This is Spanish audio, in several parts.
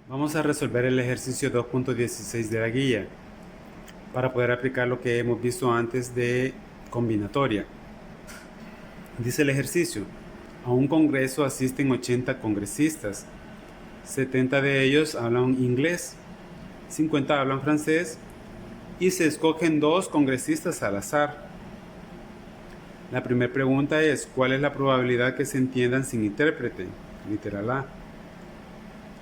Vamos a resolver el ejercicio 2.16 de la guía para poder aplicar lo que hemos visto antes de combinatoria. Dice el ejercicio: a un congreso asisten 80 congresistas, 70 de ellos hablan inglés, 50 hablan francés y se escogen 2 congresistas al azar. La primera pregunta es: ¿cuál es la probabilidad que se entiendan sin intérprete? Literal A.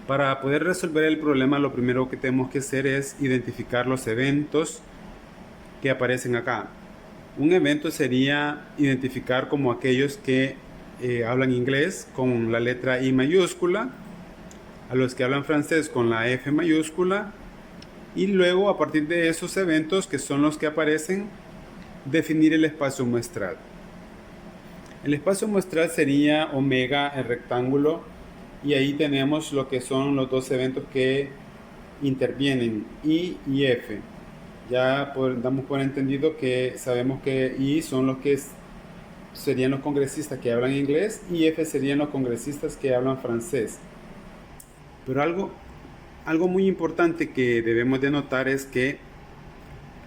Para poder resolver el problema, lo primero que tenemos que hacer es identificar los eventos que aparecen acá. Un evento sería identificar como aquellos que hablan inglés con la letra I mayúscula, a los que hablan francés con la F mayúscula, y luego a partir de esos eventos, que son los que aparecen, definir el espacio muestral. El espacio muestral sería omega el rectángulo, y ahí tenemos lo que son los dos eventos que intervienen, I y F. Ya damos por entendido que sabemos que I son los que serían los congresistas que hablan inglés y F serían los congresistas que hablan francés. Pero algo muy importante que debemos de notar es que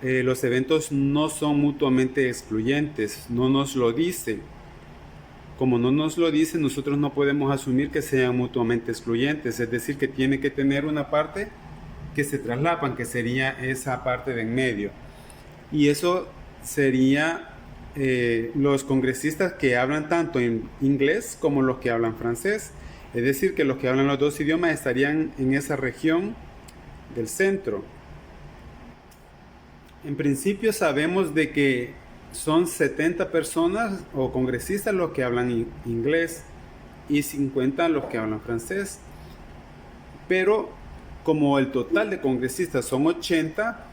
los eventos no son mutuamente excluyentes, no nos lo dice. Como no nos lo dice, nosotros no podemos asumir que sean mutuamente excluyentes, es decir, que tiene que tener una parte que se traslapan, que sería esa parte de en medio. Y eso sería los congresistas que hablan tanto en inglés como los que hablan francés. Es decir, que los que hablan los dos idiomas estarían en esa región del centro. En principio sabemos de que son 70 personas o congresistas los que hablan inglés y 50 los que hablan francés. Pero como el total de congresistas son 80,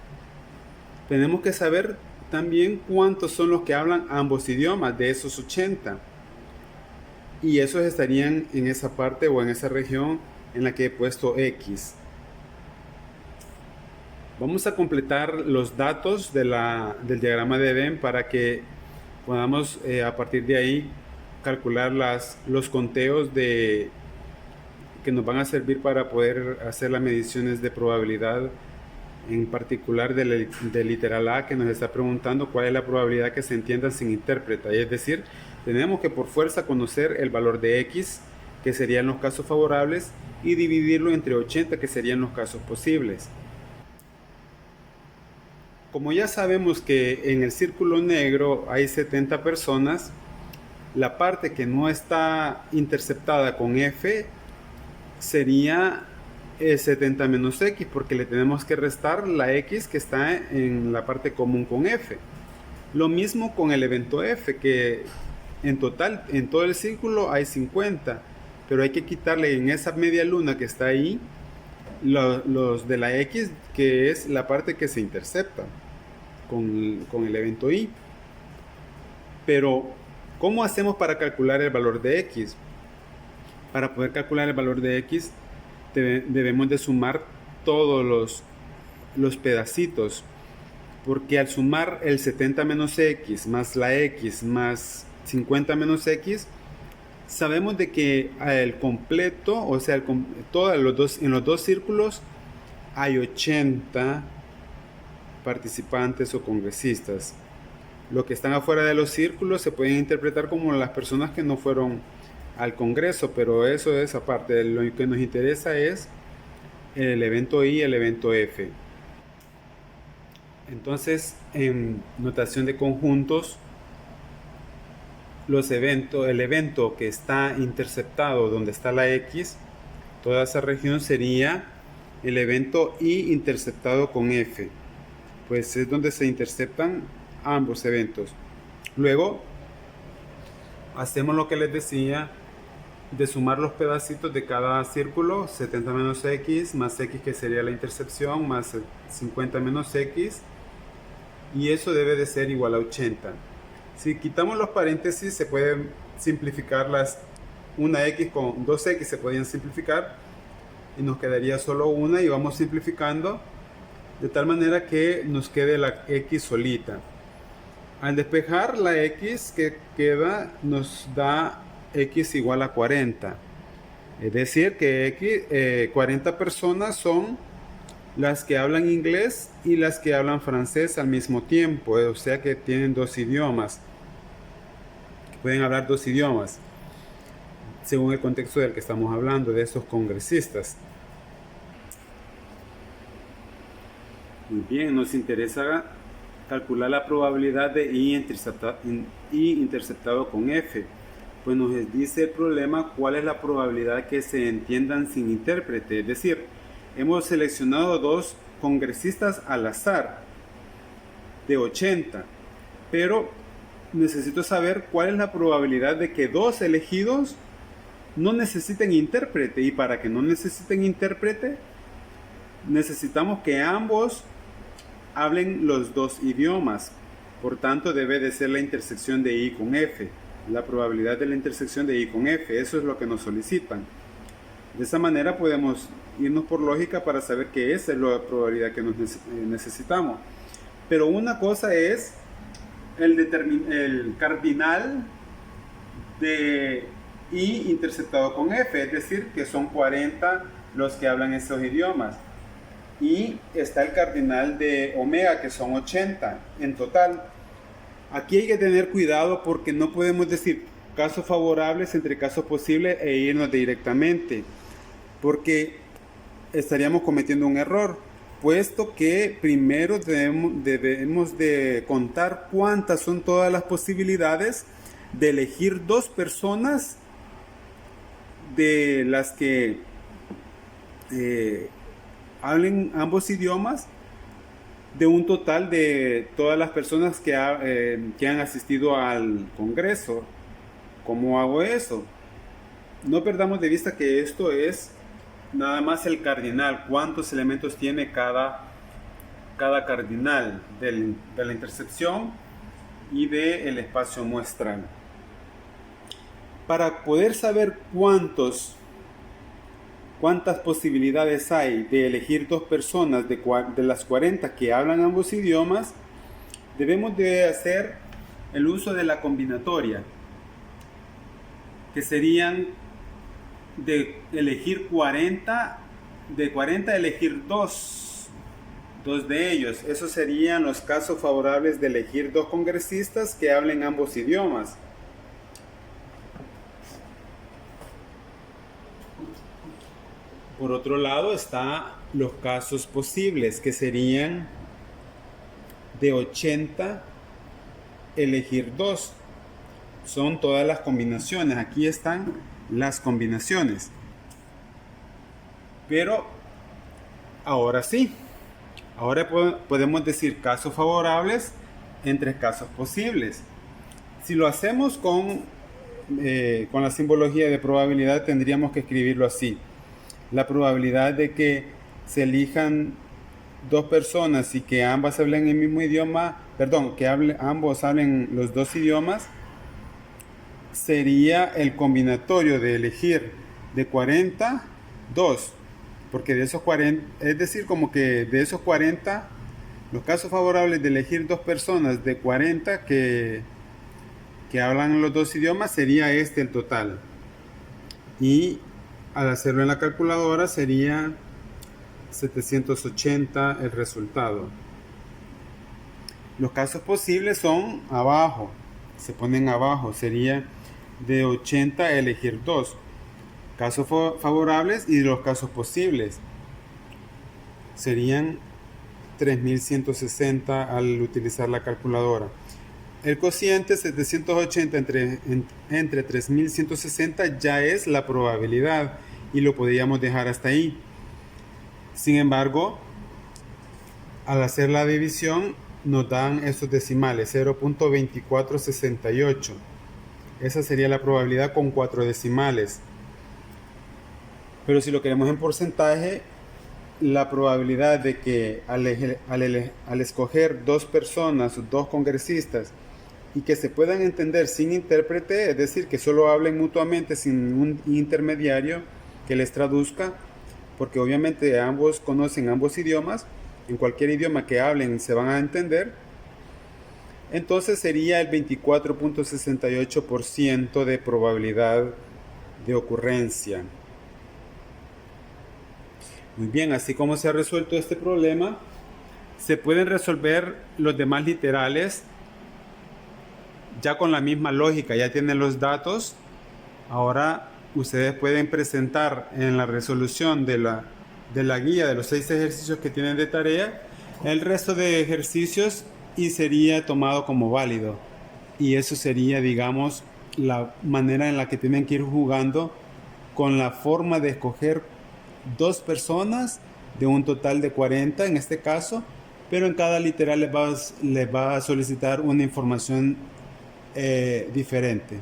tenemos que saber también cuántos son los que hablan ambos idiomas de esos 80. Y esos estarían en esa parte o en esa región en la que he puesto X. Vamos a completar los datos del diagrama de Venn para que podamos a partir de ahí calcular los conteos que nos van a servir para poder hacer las mediciones de probabilidad, en particular del literal A, que nos está preguntando cuál es la probabilidad que se entienda sin intérprete. Es decir, tenemos que por fuerza conocer el valor de X, que serían los casos favorables, y dividirlo entre 80, que serían los casos posibles. Como ya sabemos que en el círculo negro hay 70 personas, la parte que no está interceptada con F sería 70 menos X, porque le tenemos que restar la X que está en la parte común con F. Lo mismo con el evento F, que en total, en todo el círculo hay 50, pero hay que quitarle en esa media luna que está ahí los de la X, que es la parte que se intercepta con el evento I. Pero, ¿cómo hacemos para calcular el valor de X? Para poder calcular el valor de X, debemos de sumar todos los pedacitos, porque al sumar el 70 menos X más la X más 50 menos X, sabemos de que el completo, o sea, en los dos círculos hay 80 participantes o congresistas. Los que están afuera de los círculos se pueden interpretar como las personas que no fueron al congreso, pero eso es aparte. Lo que nos interesa es el evento I y el evento F. Entonces, en notación de conjuntos, el evento que está interceptado donde está la X, toda esa región sería el evento I interceptado con F, pues es donde se interceptan ambos eventos. Luego hacemos lo que les decía de sumar los pedacitos de cada círculo, 70 menos X más X, que sería la intercepción, más 50 menos X, y eso debe de ser igual a 80. Si quitamos los paréntesis, se pueden simplificar una X con 2X, se podían simplificar y nos quedaría solo una, y vamos simplificando de tal manera que nos quede la X solita. Al despejar la X que queda, nos da X igual a 40. Es decir, que 40 personas son las que hablan inglés y las que hablan francés al mismo tiempo, o sea que tienen dos idiomas, pueden hablar dos idiomas, según el contexto del que estamos hablando, de estos congresistas. Muy bien, nos interesa calcular la probabilidad de I interceptado con F. Pues nos dice el problema cuál es la probabilidad que se entiendan sin intérprete. Es decir, hemos seleccionado dos congresistas al azar de 80, pero necesito saber cuál es la probabilidad de que dos elegidos no necesiten intérprete, y para que no necesiten intérprete necesitamos que ambos hablen los dos idiomas. Por tanto, debe de ser la intersección de I con F, la probabilidad de la intersección de I con F. Eso es lo que nos solicitan. De esa manera podemos irnos por lógica para saber que esa es la probabilidad que necesitamos. Pero una cosa es el cardinal de I interceptado con F, es decir, que son 40 los que hablan esos idiomas. Y está el cardinal de omega, que son 80 en total. Aquí hay que tener cuidado porque no podemos decir casos favorables entre casos posibles e irnos directamente, porque estaríamos cometiendo un error, puesto que primero debemos de contar cuántas son todas las posibilidades de elegir dos personas de las que hablen ambos idiomas, de un total de todas las personas que han asistido al Congreso. ¿Cómo hago eso? No perdamos de vista que esto es nada más el cardinal, cuántos elementos tiene cada cardinal de la intercepción y del espacio muestral. Para poder saber cuántas posibilidades hay de elegir dos personas de las 40 que hablan ambos idiomas, debemos de hacer el uso de la combinatoria, que serían de elegir 40, de 40 elegir dos de ellos. Esos serían los casos favorables de elegir dos congresistas que hablen ambos idiomas. Por otro lado están los casos posibles, que serían de 80 elegir dos. Son todas las combinaciones. Aquí están las combinaciones. Pero ahora sí, ahora podemos decir casos favorables entre casos posibles. Si lo hacemos con la simbología de probabilidad, tendríamos que escribirlo así: la probabilidad de que se elijan dos personas y que ambas hablen el mismo idioma, ambos hablen los dos idiomas, sería el combinatorio de elegir de 40, 2, porque de esos 40, es decir, como que de esos 40, los casos favorables de elegir dos personas de 40 que hablan los dos idiomas, sería este el total. Y al hacerlo en la calculadora sería 780 el resultado. Los casos posibles son abajo, se ponen abajo, sería de 80 elegir 2. Casos favorables y los casos posibles serían 3160 al utilizar la calculadora. El cociente 780 entre 3160 ya es la probabilidad y lo podríamos dejar hasta ahí. Sin embargo, al hacer la división nos dan estos decimales, 0.2468. Esa sería la probabilidad con 4 decimales. Pero si lo queremos en porcentaje, la probabilidad de que al escoger dos personas, dos congresistas, y que se puedan entender sin intérprete, es decir, que solo hablen mutuamente sin un intermediario que les traduzca, porque obviamente ambos conocen ambos idiomas, en cualquier idioma que hablen se van a entender, entonces sería el 24.68% de probabilidad de ocurrencia. Muy bien, así como se ha resuelto este problema, se pueden resolver los demás literales ya con la misma lógica, ya tienen los datos. Ahora ustedes pueden presentar en la resolución de la guía de los 6 ejercicios que tienen de tarea el resto de ejercicios y sería tomado como válido. Y eso sería, digamos, la manera en la que tienen que ir jugando con la forma de escoger 2 personas de un total de 40 en este caso, pero en cada literal les va a solicitar una información diferente.